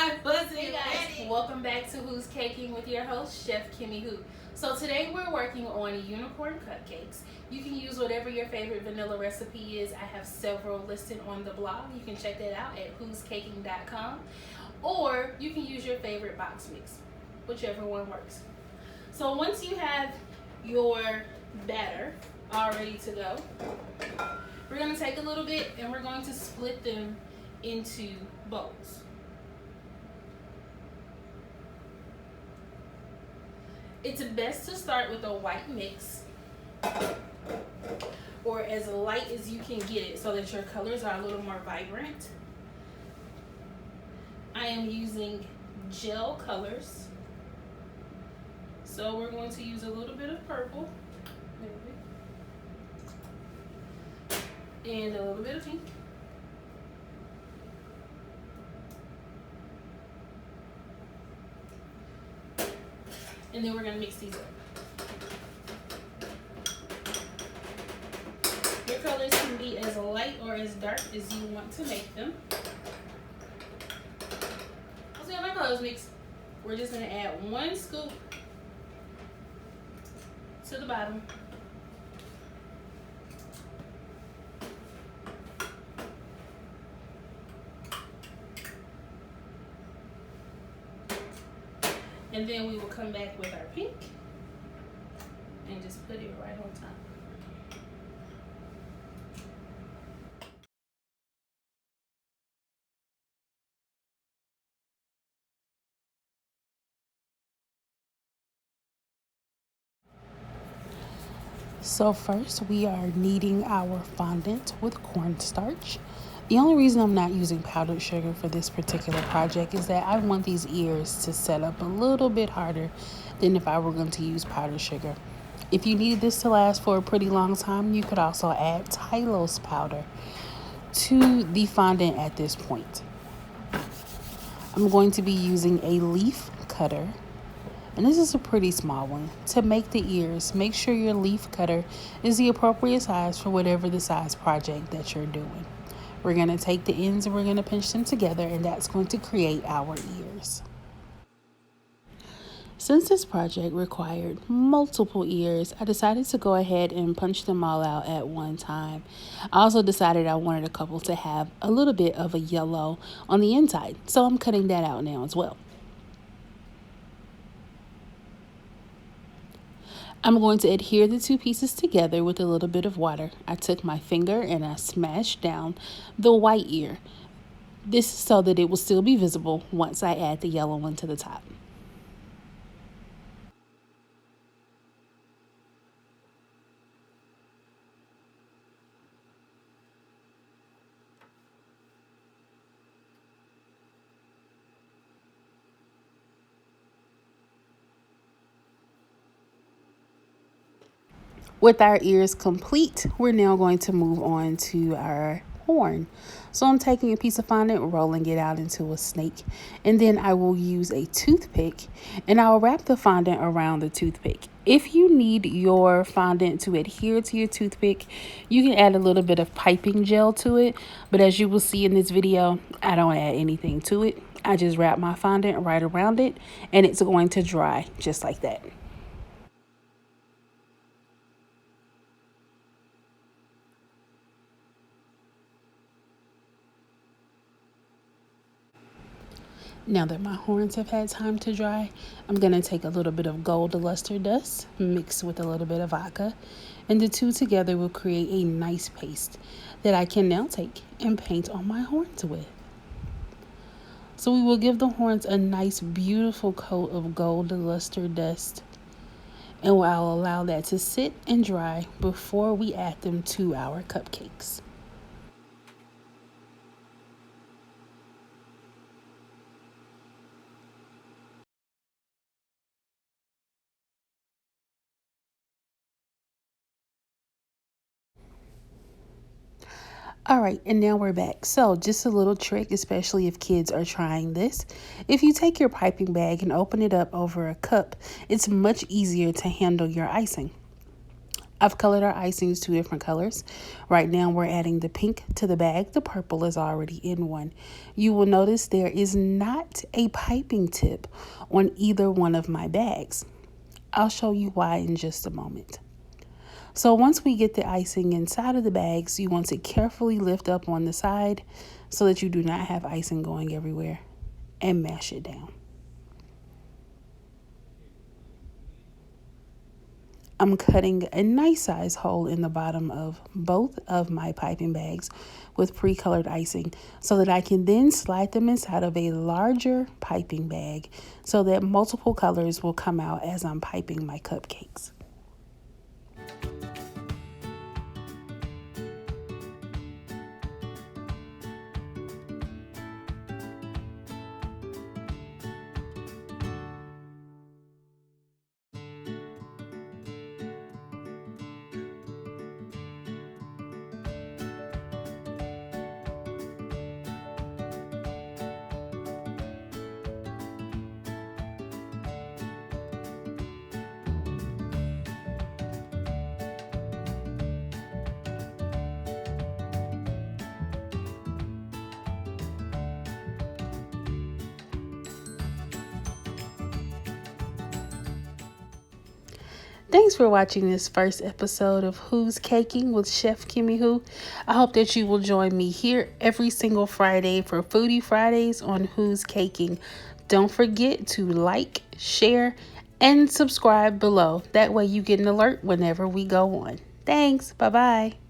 I wasn't ready. Welcome back to Who's Caking with your host, Chef Kimihou. So today we're working on unicorn cupcakes. You can use whatever your favorite vanilla recipe is. I have several listed on the blog. You can check that out at whoscaking.com. Or you can use your favorite box mix, whichever one works. So once you have your batter all ready to go, we're going to take a little bit and we're going to split them into bowls. It's best to start with a white mix or as light as you can get it so that your colors are a little more vibrant. I am using gel colors. So we're going to use a little bit of purple and a little bit of pink. And then we're going to mix these up. Your colors can be as light or as dark as you want to make them. Once we have our colors mixed, we're just going to add 1 scoop to the bottom. And then we will come back with our pink and just put it right on top. So first we are kneading our fondant with cornstarch. The only reason I'm not using powdered sugar for this particular project is that I want these ears to set up a little bit harder than if I were going to use powdered sugar. If you needed this to last for a pretty long time, you could also add Tylose powder to the fondant at this point. I'm going to be using a leaf cutter, and this is a pretty small one. To make the ears, make sure your leaf cutter is the appropriate size for whatever the size project that you're doing. We're going to take the ends and we're going to pinch them together, and that's going to create our ears. Since this project required multiple ears, I decided to go ahead and punch them all out at one time. I also decided I wanted a couple to have a little bit of a yellow on the inside, so I'm cutting that out now as well. I'm going to adhere the 2 pieces together with a little bit of water. I took my finger and I smashed down the white ear. This is so that it will still be visible once I add the yellow one to the top. With our ears complete, we're now going to move on to our horn. So I'm taking a piece of fondant, rolling it out into a snake, and then I will use a toothpick and I'll wrap the fondant around the toothpick. If you need your fondant to adhere to your toothpick, you can add a little bit of piping gel to it, but as you will see in this video, I don't add anything to it. I just wrap my fondant right around it and it's going to dry just like that. Now that my horns have had time to dry, I'm going to take a little bit of gold luster dust mixed with a little bit of vodka, and the two together will create a nice paste that I can now take and paint on my horns with. So we will give the horns a nice beautiful coat of gold luster dust, and I'll allow that to sit and dry before we add them to our cupcakes. All right, and now we're back. So just a little trick, especially if kids are trying this. If you take your piping bag and open it up over a cup, it's much easier to handle your icing. I've colored our icings 2 different colors. Right now we're adding the pink to the bag. The purple is already in one. You will notice there is not a piping tip on either one of my bags. I'll show you why in just a moment. So once we get the icing inside of the bags, you want to carefully lift up on the side so that you do not have icing going everywhere, and mash it down. I'm cutting a nice size hole in the bottom of both of my piping bags with pre-colored icing so that I can then slide them inside of a larger piping bag so that multiple colors will come out as I'm piping my cupcakes. Thanks for watching this first episode of Who's Caking with Chef Kimihou. I hope that you will join me here every single Friday for Foodie Fridays on Who's Caking. Don't forget to like, share, and subscribe below. That way you get an alert whenever we go on. Thanks. Bye-bye.